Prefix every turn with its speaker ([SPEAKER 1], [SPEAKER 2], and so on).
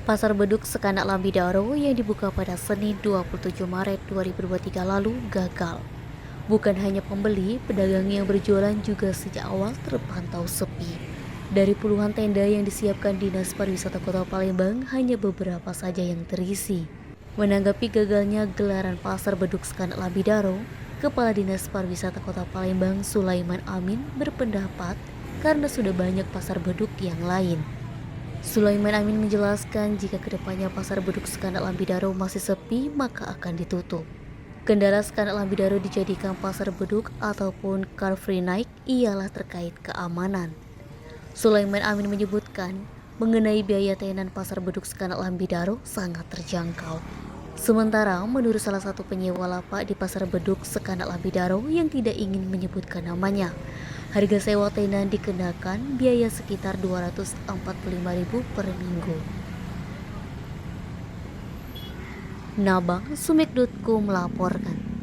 [SPEAKER 1] Pasar Beduk Sekanak Lambidaro yang dibuka pada Senin 27 Maret 2023 lalu gagal. Bukan hanya pembeli, pedagang yang berjualan juga sejak awal terpantau sepi. Dari puluhan tenda yang disiapkan Dinas Pariwisata Kota Palembang, hanya beberapa saja yang terisi. Menanggapi gagalnya gelaran Pasar Beduk Sekanak Lambidaro, Kepala Dinas Pariwisata Kota Palembang Sulaiman Amin berpendapat karena sudah banyak pasar beduk yang lain. Sulaiman Amin menjelaskan jika kedepannya Pasar Beduk Sekanak Lambidaro masih sepi, maka akan ditutup. Kendala Sekanak Lambidaro dijadikan pasar beduk ataupun car free night ialah terkait keamanan. Sulaiman Amin menyebutkan mengenai biaya tenan Pasar Beduk Sekanak Lambidaro sangat terjangkau. Sementara menurut salah satu penyewa lapak di Pasar Beduk Sekanak Lambidaro yang tidak ingin menyebutkan namanya, harga sewa tenan dikenakan biaya sekitar Rp245.000 per minggu. Nabang, Sumek.co melaporkan.